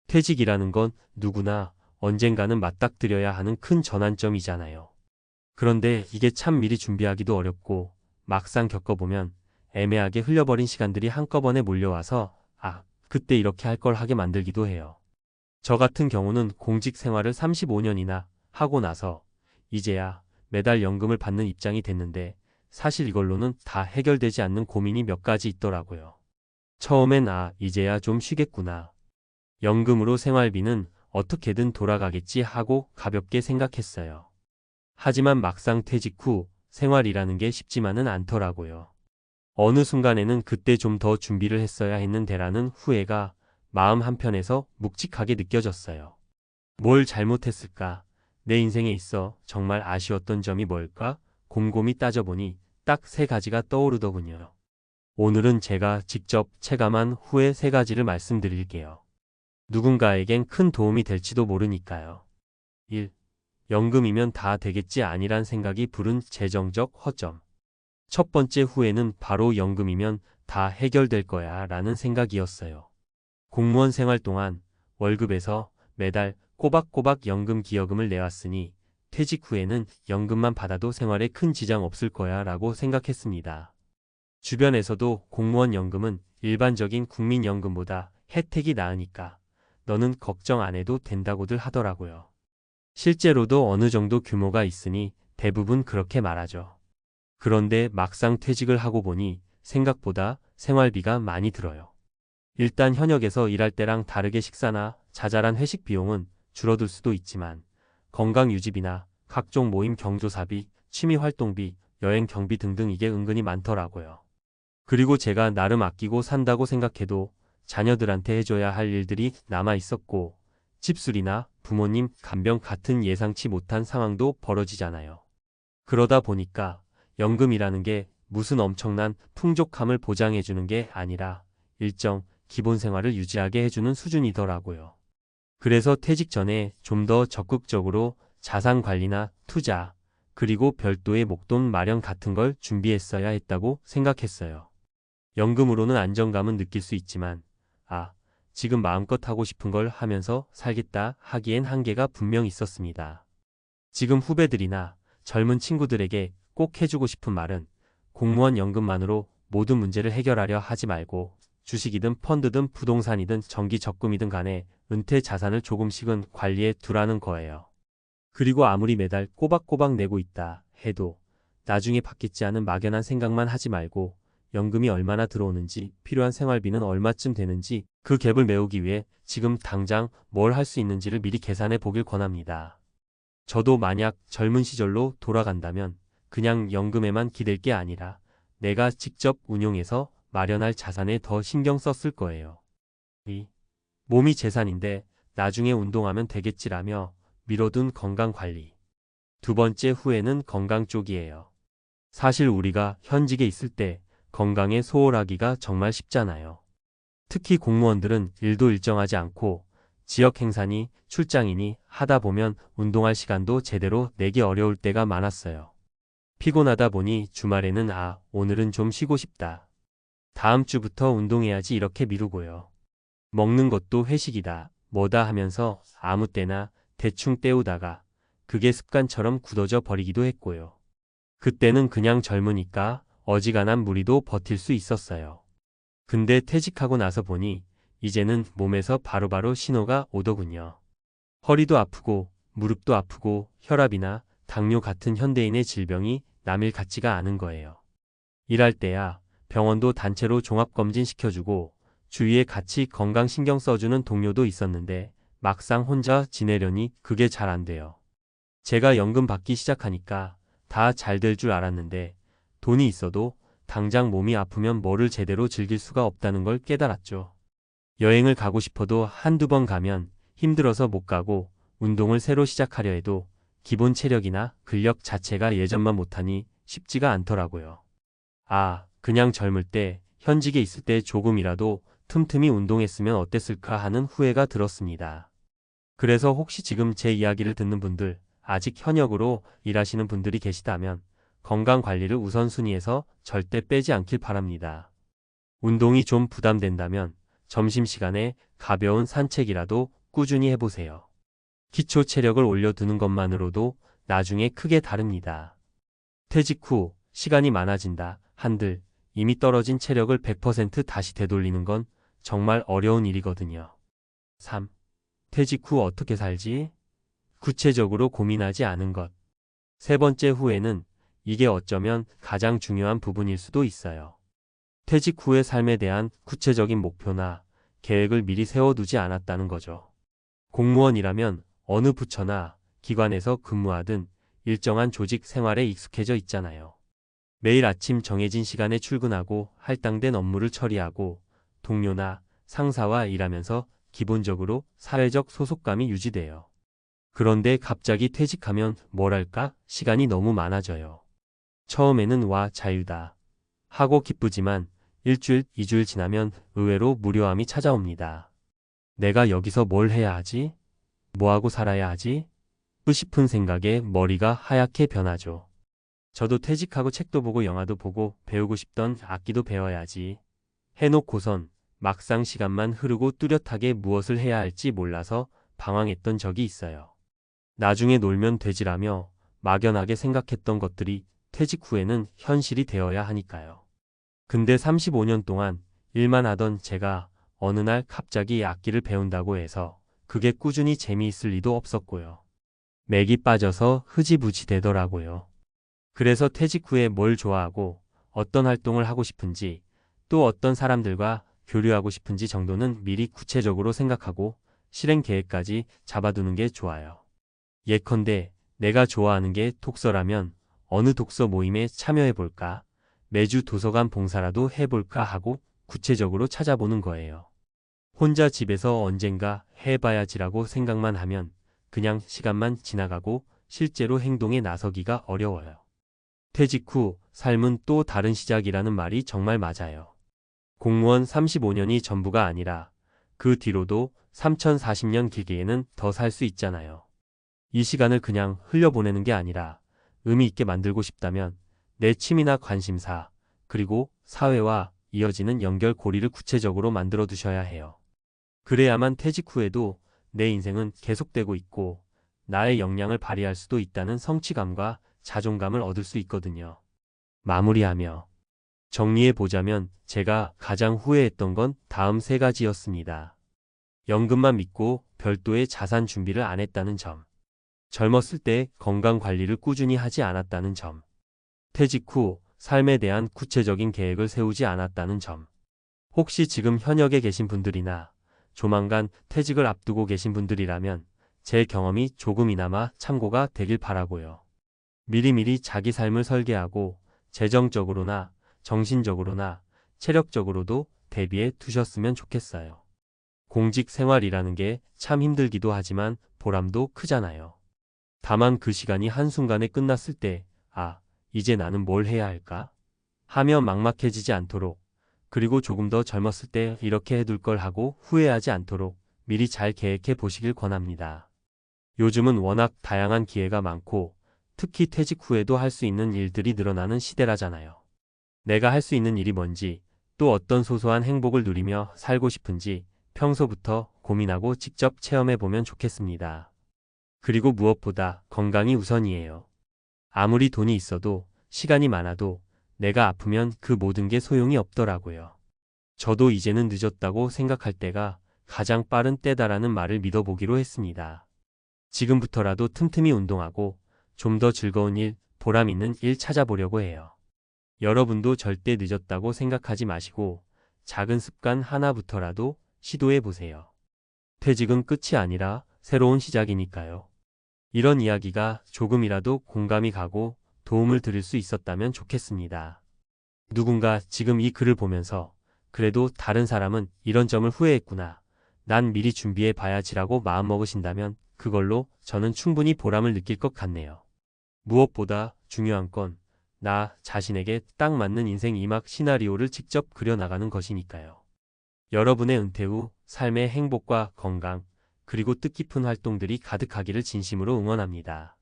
퇴직이라는 건 누구나 언젠가는 맞닥뜨려야 하는 큰 전환점이잖아요. 그런데 이게 참 미리 준비하기도 어렵고 막상 겪어보면 애매하게 흘려버린 시간들이 한꺼번에 몰려와서 그때 이렇게 할 걸 하게 만들기도 해요. 저 같은 경우는 공직 생활을 35년이나 하고 나서 이제야 매달 연금을 받는 입장이 됐는데 사실 이걸로는 다 해결되지 않는 고민이 몇 가지 있더라고요. 처음엔 이제야 좀 쉬겠구나. 연금으로 생활비는 어떻게든 돌아가겠지 하고 가볍게 생각했어요. 하지만 막상 퇴직 후 생활이라는 게 쉽지만은 않더라고요. 어느 순간에는 그때 좀 더 준비를 했어야 했는데라는 후회가 마음 한편에서 묵직하게 느껴졌어요. 뭘 잘못했을까? 내 인생에 있어 정말 아쉬웠던 점이 뭘까? 곰곰이 따져보니 딱 3가지가 떠오르더군요. 오늘은 제가 직접 체감한 후회 3가지를 말씀드릴게요. 누군가에겐 큰 도움이 될지도 모르니까요. 1. 연금이면 다 되겠지 아니란 생각이 부른 재정적 허점. 첫 번째 후회는 바로 연금이면 다 해결될 거야 라는 생각이었어요. 공무원 생활 동안 월급에서 매달 꼬박꼬박 연금 기여금을 내왔으니 퇴직 후에는 연금만 받아도 생활에 큰 지장 없을 거야 라고 생각했습니다. 주변에서도 공무원 연금은 일반적인 국민연금보다 혜택이 나으니까 너는 걱정 안 해도 된다고들 하더라고요. 실제로도 어느 정도 규모가 있으니 대부분 그렇게 말하죠. 그런데 막상 퇴직을 하고 보니 생각보다 생활비가 많이 들어요. 일단 현역에서 일할 때랑 다르게 식사나 자잘한 회식 비용은 줄어들 수도 있지만 건강 유지비나 각종 모임 경조사비, 취미 활동비, 여행 경비 등등 이게 은근히 많더라고요. 그리고 제가 나름 아끼고 산다고 생각해도 자녀들한테 해줘야 할 일들이 남아 있었고 집수리나 부모님 간병 같은 예상치 못한 상황도 벌어지잖아요. 그러다 보니까 연금이라는 게 무슨 엄청난 풍족함을 보장해주는 게 아니라 일정 기본 생활을 유지하게 해주는 수준이더라고요. 그래서 퇴직 전에 좀 더 적극적으로 자산 관리나 투자, 그리고 별도의 목돈 마련 같은 걸 준비했어야 했다고 생각했어요. 연금으로는 안정감은 느낄 수 있지만 지금 마음껏 하고 싶은 걸 하면서 살겠다 하기엔 한계가 분명 있었습니다. 지금 후배들이나 젊은 친구들에게 꼭 해주고 싶은 말은 공무원 연금만으로 모든 문제를 해결하려 하지 말고 주식이든 펀드든 부동산이든 정기 적금이든 간에 은퇴 자산을 조금씩은 관리해 두라는 거예요. 그리고 아무리 매달 꼬박꼬박 내고 있다 해도 나중에 받겠지 하는 막연한 생각만 하지 말고 연금이 얼마나 들어오는지 필요한 생활비는 얼마쯤 되는지 그 갭을 메우기 위해 지금 당장 뭘 할 수 있는지를 미리 계산해 보길 권합니다. 저도 만약 젊은 시절로 돌아간다면 그냥 연금에만 기댈 게 아니라 내가 직접 운용해서 마련할 자산에 더 신경 썼을 거예요. 몸이 재산인데 나중에 운동하면 되겠지라며 미뤄둔 건강관리. 두 번째 후회는 건강 쪽이에요. 사실 우리가 현직에 있을 때 건강에 소홀하기가 정말 쉽잖아요. 특히 공무원들은 일도 일정하지 않고 지역 행사니 출장이니 하다 보면 운동할 시간도 제대로 내기 어려울 때가 많았어요. 피곤하다 보니 주말에는 오늘은 좀 쉬고 싶다. 다음 주부터 운동해야지 이렇게 미루고요. 먹는 것도 회식이다, 뭐다 하면서 아무 때나 대충 때우다가 그게 습관처럼 굳어져 버리기도 했고요. 그때는 그냥 젊으니까 어지간한 무리도 버틸 수 있었어요. 근데 퇴직하고 나서 보니 이제는 몸에서 바로바로 신호가 오더군요. 허리도 아프고 무릎도 아프고 혈압이나 당뇨 같은 현대인의 질병이 남일 같지가 않은 거예요. 일할 때야 병원도 단체로 종합검진 시켜주고 주위에 같이 건강 신경 써주는 동료도 있었는데 막상 혼자 지내려니 그게 잘 안 돼요. 제가 연금 받기 시작하니까 다 잘 될 줄 알았는데 돈이 있어도 당장 몸이 아프면 뭐를 제대로 즐길 수가 없다는 걸 깨달았죠. 여행을 가고 싶어도 한두 번 가면 힘들어서 못 가고 운동을 새로 시작하려 해도 기본 체력이나 근력 자체가 예전만 못하니 쉽지가 않더라고요. 그냥 젊을 때 현직에 있을 때 조금이라도 틈틈이 운동했으면 어땠을까 하는 후회가 들었습니다. 그래서 혹시 지금 제 이야기를 듣는 분들, 아직 현역으로 일하시는 분들이 계시다면 건강관리를 우선순위에서 절대 빼지 않길 바랍니다. 운동이 좀 부담된다면 점심시간에 가벼운 산책이라도 꾸준히 해보세요. 기초 체력을 올려두는 것만으로도 나중에 크게 다릅니다. 퇴직 후 시간이 많아진다 한들 이미 떨어진 체력을 100% 다시 되돌리는 건 정말 어려운 일이거든요. 3. 퇴직 후 어떻게 살지? 구체적으로 고민하지 않은 것. 세 번째 후에는 이게 어쩌면 가장 중요한 부분일 수도 있어요. 퇴직 후의 삶에 대한 구체적인 목표나 계획을 미리 세워두지 않았다는 거죠. 공무원이라면 어느 부처나 기관에서 근무하든 일정한 조직 생활에 익숙해져 있잖아요. 매일 아침 정해진 시간에 출근하고 할당된 업무를 처리하고 동료나 상사와 일하면서 기본적으로 사회적 소속감이 유지돼요. 그런데 갑자기 퇴직하면 뭐랄까 시간이 너무 많아져요. 처음에는 와 자유다 하고 기쁘지만 일주일, 2주일 지나면 의외로 무료함이 찾아옵니다. 내가 여기서 뭘 해야 하지? 뭐하고 살아야 하지? 싶은 생각에 머리가 하얗게 변하죠. 저도 퇴직하고 책도 보고 영화도 보고 배우고 싶던 악기도 배워야지 해놓고선 막상 시간만 흐르고 뚜렷하게 무엇을 해야 할지 몰라서 방황했던 적이 있어요. 나중에 놀면 되지라며 막연하게 생각했던 것들이 퇴직 후에는 현실이 되어야 하니까요. 근데 35년 동안 일만 하던 제가 어느 날 갑자기 악기를 배운다고 해서 그게 꾸준히 재미있을 리도 없었고요. 맥이 빠져서 흐지부지 되더라고요. 그래서 퇴직 후에 뭘 좋아하고 어떤 활동을 하고 싶은지 또 어떤 사람들과 교류하고 싶은지 정도는 미리 구체적으로 생각하고 실행 계획까지 잡아두는 게 좋아요. 예컨대 내가 좋아하는 게 독서라면 어느 독서 모임에 참여해볼까? 매주 도서관 봉사라도 해볼까 하고 구체적으로 찾아보는 거예요. 혼자 집에서 언젠가 해봐야지라고 생각만 하면 그냥 시간만 지나가고 실제로 행동에 나서기가 어려워요. 퇴직 후 삶은 또 다른 시작이라는 말이 정말 맞아요. 공무원 35년이 전부가 아니라 그 뒤로도 3040년 길게에는 더 살 수 있잖아요. 이 시간을 그냥 흘려보내는 게 아니라 의미 있게 만들고 싶다면 내 취미나 관심사, 그리고 사회와 이어지는 연결고리를 구체적으로 만들어 두셔야 해요. 그래야만 퇴직 후에도 내 인생은 계속되고 있고 나의 역량을 발휘할 수도 있다는 성취감과 자존감을 얻을 수 있거든요. 마무리하며 정리해보자면 제가 가장 후회했던 건 다음 세 가지였습니다. 연금만 믿고 별도의 자산 준비를 안 했다는 점. 젊었을 때 건강 관리를 꾸준히 하지 않았다는 점. 퇴직 후 삶에 대한 구체적인 계획을 세우지 않았다는 점. 혹시 지금 현역에 계신 분들이나 조만간 퇴직을 앞두고 계신 분들이라면 제 경험이 조금이나마 참고가 되길 바라고요. 미리미리 자기 삶을 설계하고 재정적으로나 정신적으로나 체력적으로도 대비해 두셨으면 좋겠어요. 공직 생활이라는 게 참 힘들기도 하지만 보람도 크잖아요. 다만 그 시간이 한순간에 끝났을 때, 아, 이제 나는 뭘 해야 할까? 하며 막막해지지 않도록, 그리고 조금 더 젊었을 때 이렇게 해둘 걸 하고 후회하지 않도록 미리 잘 계획해 보시길 권합니다. 요즘은 워낙 다양한 기회가 많고 특히 퇴직 후에도 할 수 있는 일들이 늘어나는 시대라잖아요. 내가 할 수 있는 일이 뭔지, 또 어떤 소소한 행복을 누리며 살고 싶은지 평소부터 고민하고 직접 체험해 보면 좋겠습니다. 그리고 무엇보다 건강이 우선이에요. 아무리 돈이 있어도 시간이 많아도 내가 아프면 그 모든 게 소용이 없더라고요. 저도 이제는 늦었다고 생각할 때가 가장 빠른 때다라는 말을 믿어보기로 했습니다. 지금부터라도 틈틈이 운동하고 좀 더 즐거운 일, 보람 있는 일 찾아보려고 해요. 여러분도 절대 늦었다고 생각하지 마시고 작은 습관 하나부터라도 시도해 보세요. 퇴직은 끝이 아니라 새로운 시작이니까요. 이런 이야기가 조금이라도 공감이 가고 도움을 드릴 수 있었다면 좋겠습니다. 누군가 지금 이 글을 보면서 그래도 다른 사람은 이런 점을 후회했구나. 난 미리 준비해 봐야지라고 마음먹으신다면 그걸로 저는 충분히 보람을 느낄 것 같네요. 무엇보다 중요한 건 나 자신에게 딱 맞는 인생 2막 시나리오를 직접 그려나가는 것이니까요. 여러분의 은퇴 후 삶의 행복과 건강, 그리고 뜻깊은 활동들이 가득하기를 진심으로 응원합니다.